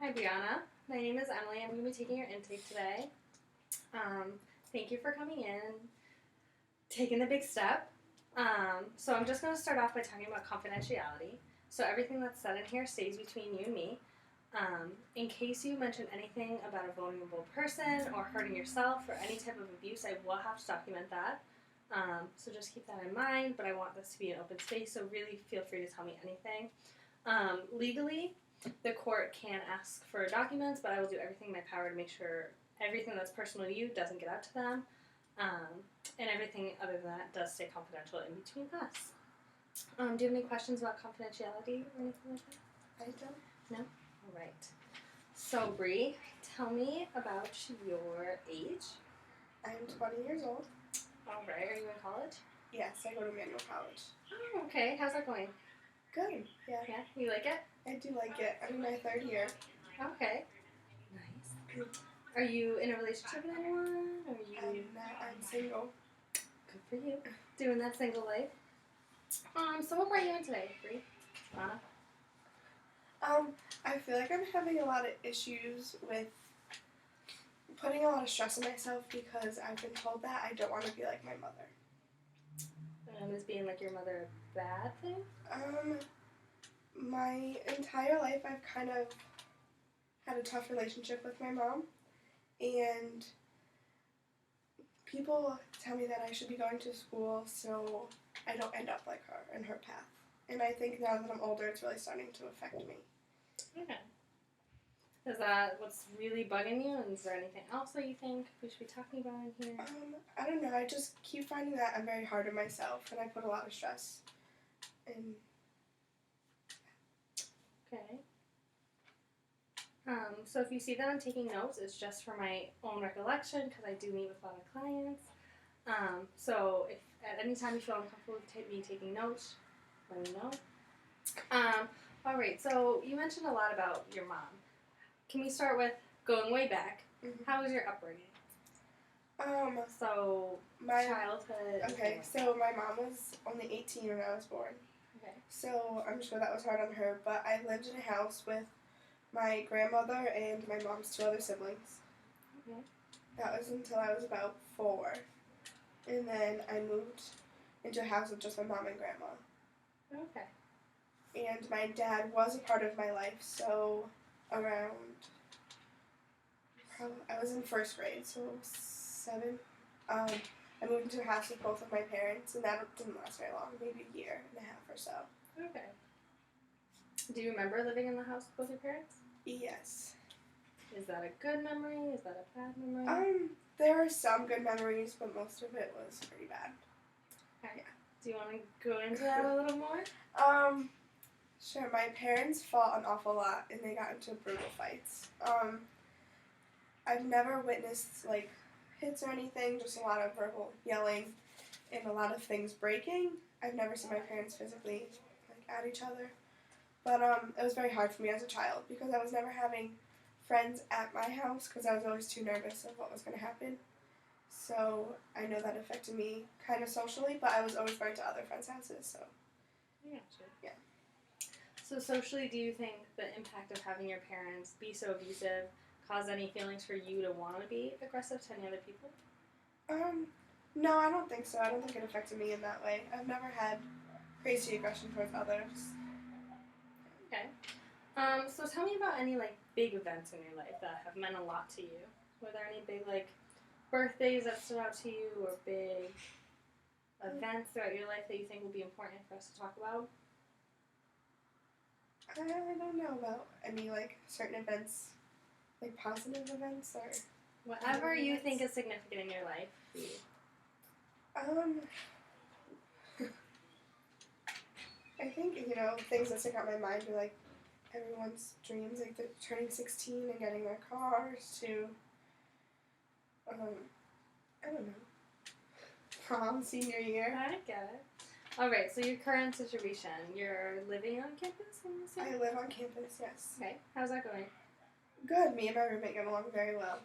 Hi, Brianna. My name is Emily. I'm going to be taking your intake today. Thank you for coming in, taking the big step. So I'm just going to start off by talking about confidentiality. So everything that's said in here stays between you and me. In case you mention anything about a vulnerable person or hurting yourself or any type of abuse, I will have to document that. So just keep that in mind, but I want this to be an open space, so really feel free to tell me anything. Legally, the court can ask for documents, but I will do everything in my power to make sure everything that's personal to you doesn't get out to them, and everything other than that does stay confidential in between us. Do you have any questions about confidentiality or anything like that? I don't. No? All right. So, Bree, tell me about your age. I'm 20 years old. All right. Are you in college? Yes, I go to manual college. Oh, okay. How's that going? Good. Yeah. Yeah? You like it? I do like it. I'm in my third year. Okay. Nice. Are you in a relationship with anyone? I'm single. Good for you. Doing that single life. So what brought you in today, Bree? Anna? I feel like I'm having a lot of issues with putting a lot of stress on myself because I've been told that I don't want to be like my mother. Is being like your mother a bad thing? My entire life I've kind of had a tough relationship with my mom, and people tell me that I should be going to school so I don't end up like her in her path. And I think now that I'm older, it's really starting to affect me. Okay. Is that what's really bugging you? And is there anything else that you think we should be talking about in here? I don't know. I just keep finding that I'm very hard on myself, and I put a lot of stress in. Okay. So if you see that I'm taking notes, it's just for my own recollection because I do meet with a lot of clients. So if at any time you feel uncomfortable with me taking notes, let me know. All right, so you mentioned a lot about your mom. Can we start with going way back? Mm-hmm. How was your upbringing? So my childhood. Okay, so my mom was only 18 when I was born. Okay. So I'm sure that was hard on her, but I lived in a house with my grandmother and my mom's two other siblings. Okay. That was until I was about 4. And then I moved into a house with just my mom and grandma. Okay. And my dad was a part of my life, so around, I was in first grade, so 7. I moved into a house with both of my parents, and that didn't last very long, maybe a year and a half or so. Okay. Do you remember living in the house with both your parents? Yes. Is that a good memory? Is that a bad memory? There are some good memories, but most of it was pretty bad. Okay. Yeah. Do you want to go into that a little more? Sure. My parents fought an awful lot, and they got into brutal fights. I've never witnessed, like, hits or anything, just a lot of verbal yelling and a lot of things breaking. I've never seen my parents physically, like, at each other. But it was very hard for me as a child because I was never having friends at my house because I was always too nervous of what was going to happen. So I know that affected me kind of socially, but I was always going to other friends' houses, so. Yeah, sure. Yeah. So socially, do you think the impact of having your parents be so abusive caused any feelings for you to want to be aggressive to any other people? No, I don't think so. I don't think it affected me in that way. I've never had crazy aggression towards others. Okay. So tell me about any, like, big events in your life that have meant a lot to you. Were there any big, like, birthdays that stood out to you or big events throughout your life that you think will be important for us to talk about? I don't know about any, like, certain events, like positive events or whatever you think is significant in your life. I think, things that stick out in my mind are, like, everyone's dreams, like, they're turning 16 and getting their cars to, I don't know, prom, senior year. I get it. Alright, so your current situation, you're living on campus? I live on campus, yes. Okay, how's that going? Good, me and my roommate get along very well.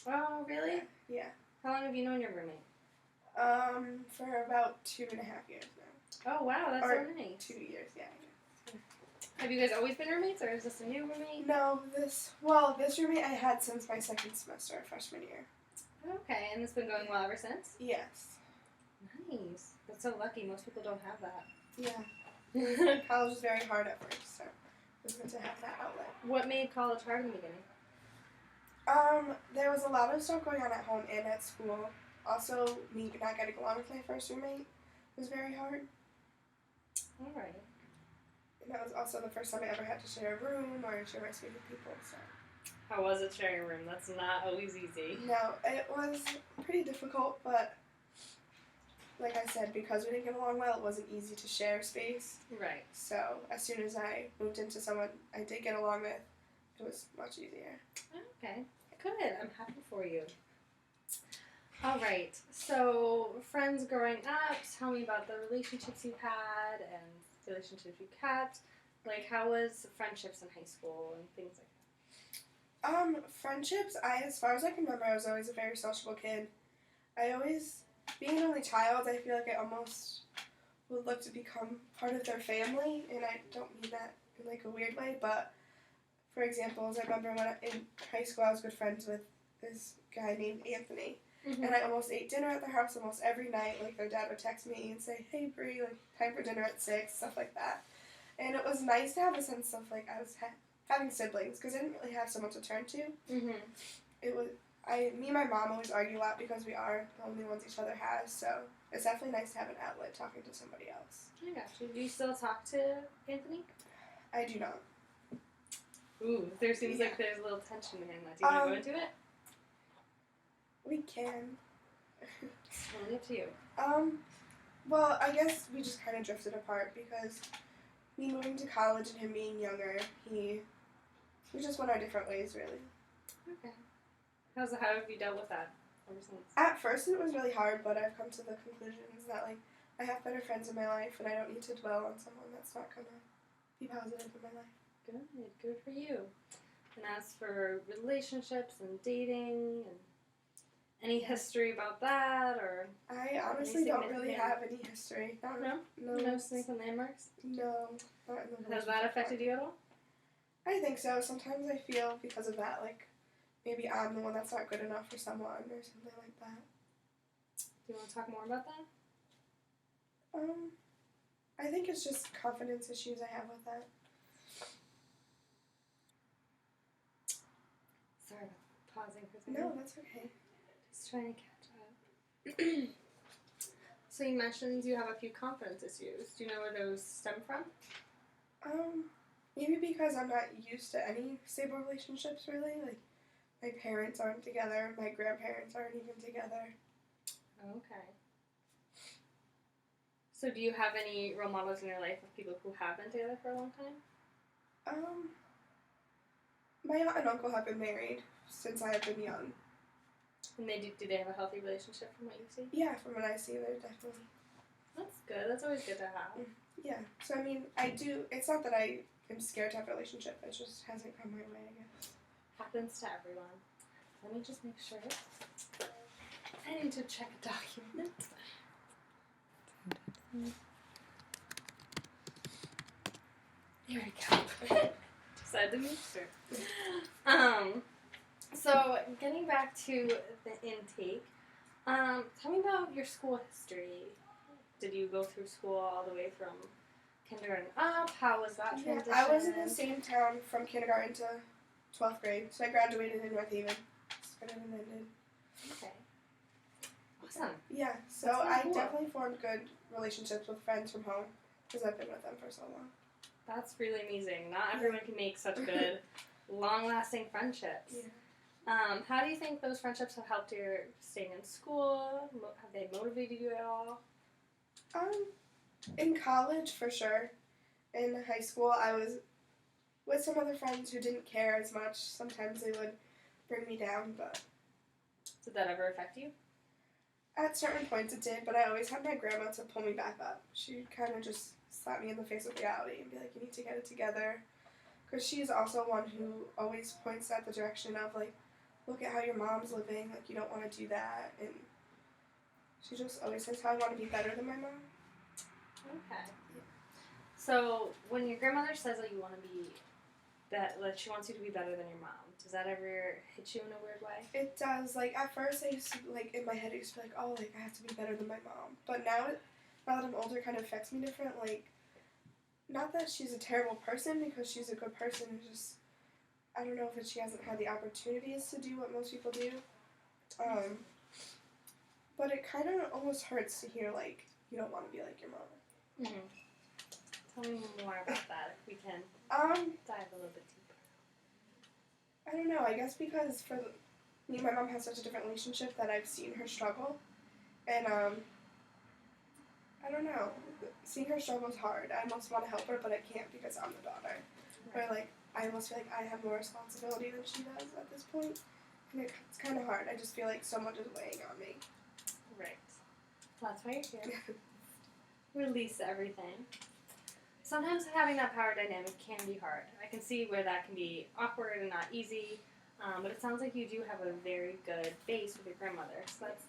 Oh, really? Yeah. How long have you known your roommate? For about 2.5 years now. Oh, wow, that's so nice. 2 years, yeah. Have you guys always been roommates, or is this a new roommate? No, this roommate I had since my second semester of freshman year. Okay, and it's been going well ever since? Yes. Nice. That's so lucky. Most people don't have that. Yeah. College was very hard at first, so it was good to have that outlet. What made college hard in the beginning? There was a lot of stuff going on at home and at school. Also, me not getting along with my first roommate was very hard. All right. And that was also the first time I ever had to share a room or share my space with people, so. How was it sharing a room? That's not always easy. No, it was pretty difficult, but like I said, because we didn't get along well, it wasn't easy to share space. Right. So as soon as I moved into someone I did get along with, it was much easier. Okay. Good. I'm happy for you. All right. So, friends growing up, tell me about the relationships you had and the relationships you kept. Like, how was friendships in high school and things like that? Friendships, as far as I can remember, I was always a very sociable kid. Being an only child, I feel like I almost would look to become part of their family, and I don't mean that in like a weird way, but for example, I remember when in high school I was good friends with this guy named Anthony, Mm-hmm. and I almost ate dinner at their house almost every night. Like, their dad would text me and say, "Hey Bree, like, time for dinner at 6," stuff like that. And it was nice to have a sense of like I was having siblings, because I didn't really have someone to turn to. Mm-hmm. Me and my mom always argue a lot because we are the only ones each other has, so it's definitely nice to have an outlet talking to somebody else. I got you. Do you still talk to Anthony? I do not. Ooh, there seems like there's a little tension behind that. Do you want to go into it? We can. It's totally up to you. Well, I guess we just kind of drifted apart because me moving to college and him being younger, we just went our different ways, really. Okay. How have you dealt with that ever since? At first it was really hard, but I've come to the conclusions that, like, I have better friends in my life and I don't need to dwell on someone that's not going to be positive in my life. Good for you. And as for relationships and dating and any history about that, or I honestly don't really have any history. No significant landmarks? No, not in the Has that affected you at all? I think so. Sometimes I feel because of that, like, maybe I'm the one that's not good enough for someone or something like that. Do you want to talk more about that? I think it's just confidence issues I have with that. Sorry about pausing for a second. No, that's okay. Just trying to catch up. So you mentioned you have a few confidence issues. Do you know where those stem from? Maybe because I'm not used to any stable relationships, really. Like, my parents aren't together, my grandparents aren't even together. Okay. So do you have any role models in your life of people who have been together for a long time? My aunt and uncle have been married since I have been young. And do they have a healthy relationship from what you see? Yeah, from what I see, they're definitely. That's good. That's always good to have. Yeah. So, I mean, I do. It's not that I am scared to have a relationship. It just hasn't come my way, I guess. Happens to everyone. Let me just make sure. I need to check a document. Here we go. Just had to make sure. So getting back to the intake, tell me about your school history. Did you go through school all the way from kindergarten up? How was that transition? I was in the same town from kindergarten to 12th grade, so I graduated in North Haven. Started and ended. Okay. Awesome. Yeah, so That's really cool. I definitely formed good relationships with friends from home because I've been with them for so long. That's really amazing. Not everyone can make such good, long-lasting friendships. Yeah. How do you think those friendships have helped your staying in school? Have they motivated you at all? In college, for sure. In high school, I was with some other friends who didn't care as much. Sometimes they would bring me down, but... Did that ever affect you? At certain points it did, but I always had my grandma to pull me back up. She'd kind of just slap me in the face with reality and be like, you need to get it together. Because she's also one who always points at the direction of, like, look at how your mom's living, like, you don't want to do that. And she just always says how I want to be better than my mom. Okay. So when your grandmother says that you want to be that she wants you to be better than your mom, does that ever hit you in a weird way? It does. Like, at first I used to, like, in my head I used to be like, oh, like, I have to be better than my mom. But now that I'm older, it kind of affects me different. Like, not that she's a terrible person, because she's a good person. It's just, I don't know if she hasn't had the opportunities to do what most people do. But it kind of almost hurts to hear, like, you don't want to be like your mom. Mm-hmm. Tell me more about that, if we can dive a little bit deeper. I don't know. I guess because me and my mom have such a different relationship that I've seen her struggle. And, I don't know. Seeing her struggle is hard. I almost want to help her, but I can't because I'm the daughter. Right. Or, like, I almost feel like I have more responsibility than she does at this point. And it's kind of hard. I just feel like so much is weighing on me. Right. That's why you're here. Release everything. Sometimes having that power dynamic can be hard. I can see where that can be awkward and not easy, but it sounds like you do have a very good base with your grandmother, so that's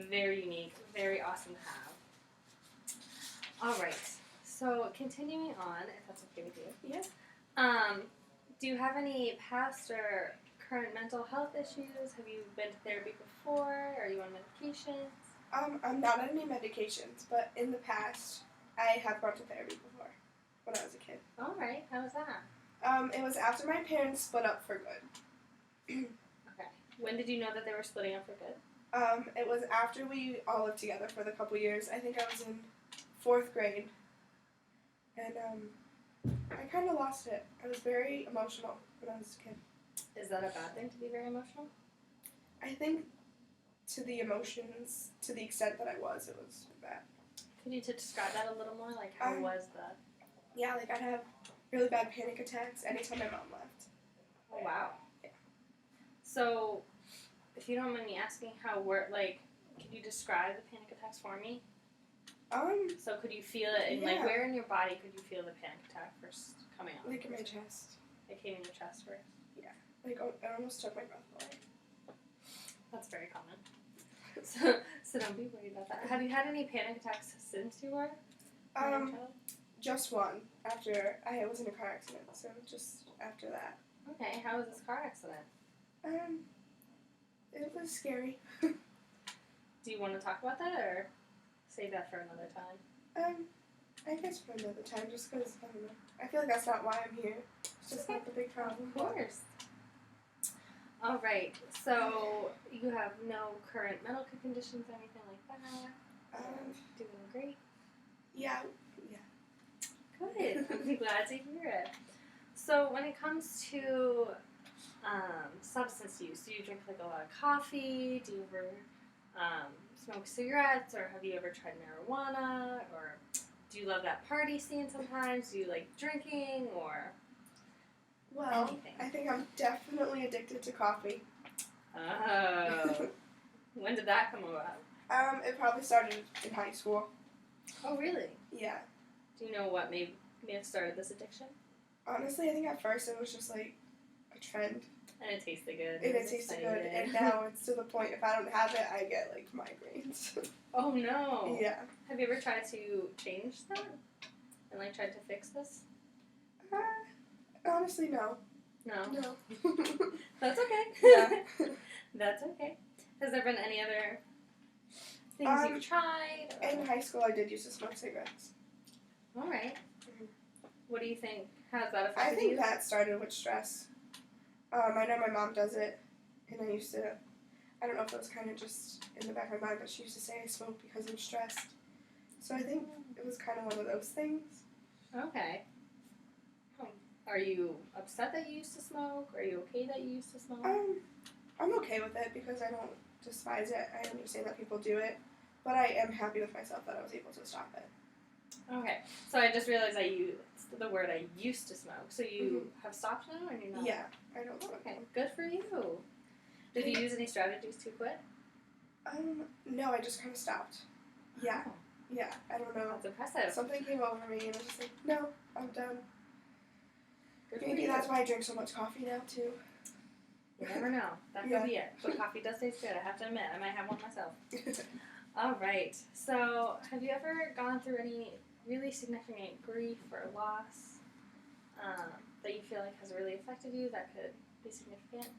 very unique, very awesome to have. All right, so continuing on, if that's okay with you. Yeah. Do you have any past or current mental health issues? Have you been to therapy before? Are you on medications? I'm not on any medications, but in the past, I have gone to therapy before when I was a kid. All right, how was that? It was after my parents split up for good. Okay. When did you know that they were splitting up for good? It was after we all lived together for the couple years. I think I was in 4th grade. And, I kind of lost it. I was very emotional when I was a kid. Is that a bad thing to be very emotional? I think to the emotions, to the extent that it was bad. Could you describe that a little more? Like, how was that? Yeah, like, I'd have really bad panic attacks anytime my mom left. Oh, wow. Yeah. So, if you don't mind me asking, could you describe the panic attacks for me? So could you feel it, and like, where in your body could you feel the panic attack first coming on? Like in my chest. It came in your chest first? Yeah. Like, it almost took my breath away. That's very common. So don't be worried about that. Have you had any panic attacks since you were a child? Just one. After I was in a car accident, so just after that. Okay, how was this car accident? It was scary. Do you want to talk about that, or save that for another time? I guess for another time, just because, I don't know. I feel like that's not why I'm here. It's just not the big problem. Of course. All right, so you have no current medical conditions or anything like that? Doing great? Yeah. Good. I'm glad to hear it. So when it comes to substance use, do you drink like a lot of coffee? Do you ever smoke cigarettes, or have you ever tried marijuana, or do you love that party scene sometimes? Do you like drinking, or anything? I think I'm definitely addicted to coffee. Oh. When did that come about? It probably started in high school. Oh, really? Yeah. Do you know what may have started this addiction? Honestly, I think at first it was just like a trend. And it tasted good. And it tasted good, and now it's to the point if I don't have it, I get like migraines. Oh no. Yeah. Have you ever tried to change that? And like tried to fix this? Honestly, no. No. That's okay. Yeah. That's okay. Has there been any other things you've tried? Or? In high school, I did used to smoke cigarettes. All right. Mm-hmm. What do you think? Has that affected you? I think that started with stress. I know my mom does it, and I used to, I don't know if it was kind of just in the back of my mind, but she used to say I smoked because I'm stressed. So I think it was kind of one of those things. Okay. Are you upset that you used to smoke? Are you okay that you used to smoke? I'm okay with it because I don't despise it. I understand that people do it, but I am happy with myself that I was able to stop it. Okay. So I just realized the word I used to smoke. So you have stopped now, or you're not? Yeah, I don't smoke. Okay, good for you. Did you use any strategies to quit? No, I just kind of stopped. Yeah. Oh. Yeah, I don't know. That's impressive. Something came over me, and I was just like, no, I'm done. Good Maybe that's why I drink so much coffee now, too. You never know. That could be it. But coffee does taste good, I have to admit. I might have one myself. All right. So, have you ever gone through any really significant grief or loss that you feel like has really affected you that could be significant?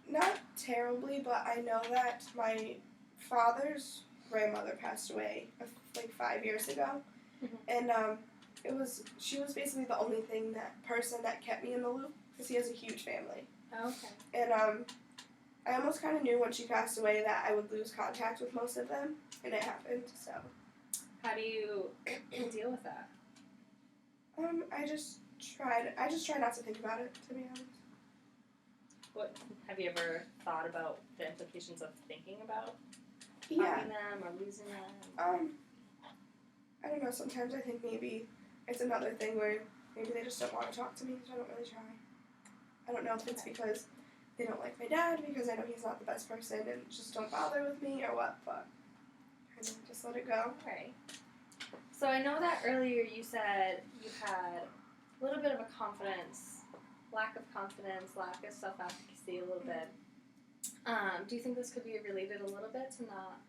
Not terribly, but I know that my father's grandmother passed away like 5 years ago, and she was basically the only person that kept me in the loop because he has a huge family. Oh, okay. And I almost kind of knew when she passed away that I would lose contact with most of them, and it happened. So how do you deal with that? I just try not to think about it, to be honest. What have you ever thought about the implications of thinking about Yeah. finding them or losing them? I don't know. Sometimes I think maybe it's another thing where maybe they just don't want to talk to me, so I don't really try. I don't know if it's because they don't like my dad, because I know he's not the best person and just don't bother with me or what, but kind of just let it go. Right. So I know that earlier you said you had a little bit of a lack of confidence, lack of self-efficacy a little bit. Do you think this could be related a little bit to not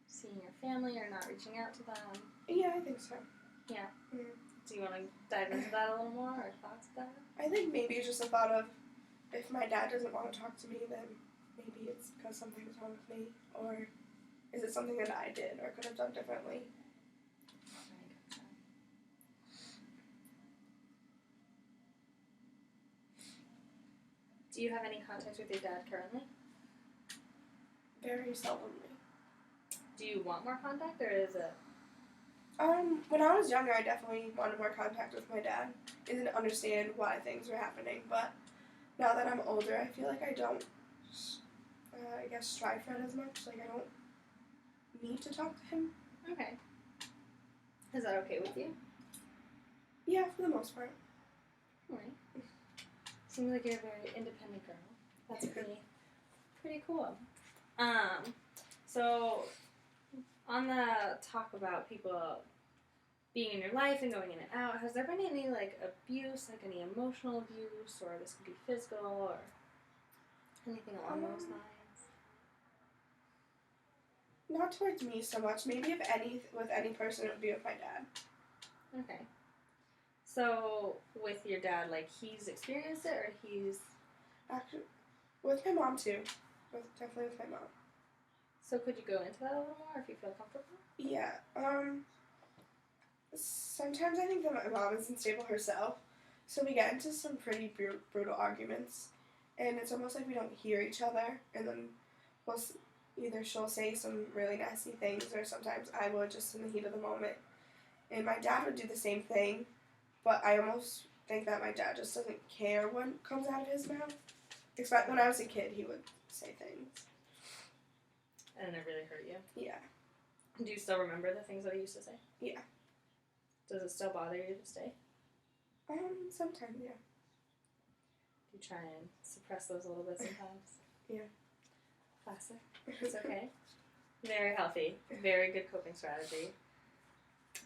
seeing your family or not reaching out to them? Yeah, I think so. Yeah. Mm. Do you want to dive into that a little more, or thoughts of that? I think maybe it's just a thought of, if my dad doesn't want to talk to me, then maybe it's because something's wrong with me, or is it something that I did or could have done differently? Do you have any contact with your dad currently? Very seldomly. Do you want more contact, or is it? When I was younger, I definitely wanted more contact with my dad. I didn't understand why things were happening, but now that I'm older, I feel like I don't, strive for it as much. Like, I don't need to talk to him. Okay. Is that okay with you? Yeah, for the most part. Alright. Seems like you're a very independent girl. That's pretty cool. So on the talk about people being in your life and going in and out, has there been any abuse, like any emotional abuse, or this could be physical, or anything along those lines? Not towards me so much. Maybe with any person, it would be with my dad. Okay. So with your dad, he's experienced it, or he's actually with my mom too. Definitely with my mom. So could you go into that a little more if you feel comfortable? Yeah. Sometimes I think that my mom is unstable herself, so we get into some pretty brutal arguments, and it's almost like we don't hear each other, and then either she'll say some really nasty things, or sometimes I would, just in the heat of the moment. And my dad would do the same thing, but I almost think that my dad just doesn't care what comes out of his mouth. Except when I was a kid, he would say things. And it really hurt you? Yeah. Do you still remember the things that he used to say? Yeah. Does it still bother you to stay? Sometimes, yeah. Do you try and suppress those a little bit sometimes? Yeah. Classic. It's okay. Very healthy. Very good coping strategy.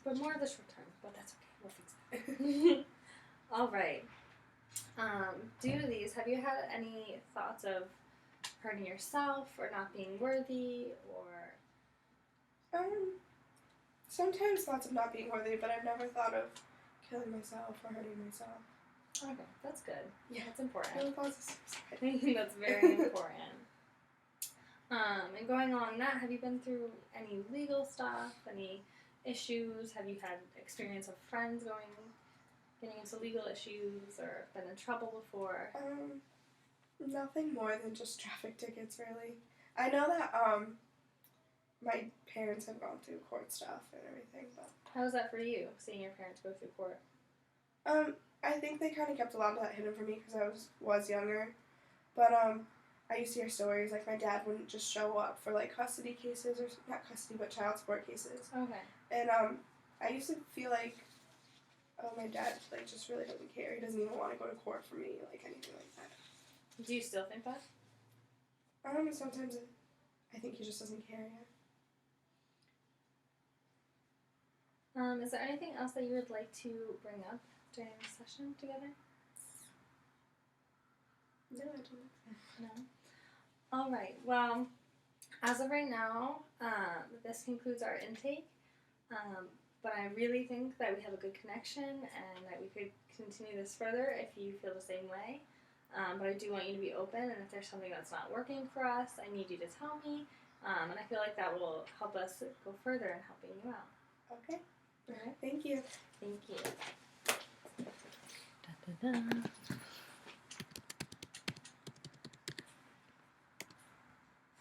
But more of the short term. But that's okay. We'll fix it. All right. Due to these, have you had any thoughts of hurting yourself or not being worthy, or? Sometimes thoughts of not being worthy, but I've never thought of killing myself or hurting myself. Okay, that's good. Yeah, that's important. No thoughts of suicide. That's very important. And going along that, have you been through any legal stuff, any issues? Have you had experience of friends getting into legal issues, or been in trouble before? Nothing more than just traffic tickets, really. I know that my parents have gone through court stuff and everything, but how was that for you, seeing your parents go through court? I think they kind of kept a lot of that hidden from me because I was younger, but I used to hear stories like my dad wouldn't just show up for custody cases, or not custody but child support cases. Okay. And I used to feel like, oh, my dad just really doesn't care. He doesn't even want to go to court for me, anything like that. Do you still think that? Sometimes I think he just doesn't care yet. Is there anything else that you would like to bring up during this session together? No, I don't think so. No? All right. Well, As of right now, this concludes our intake. But I really think that we have a good connection and that we could continue this further if you feel the same way. But I do want you to be open, and if there's something that's not working for us, I need you to tell me. And I feel like that will help us go further in helping you out. Okay. All right. Thank you. Thank you. Da, da, da.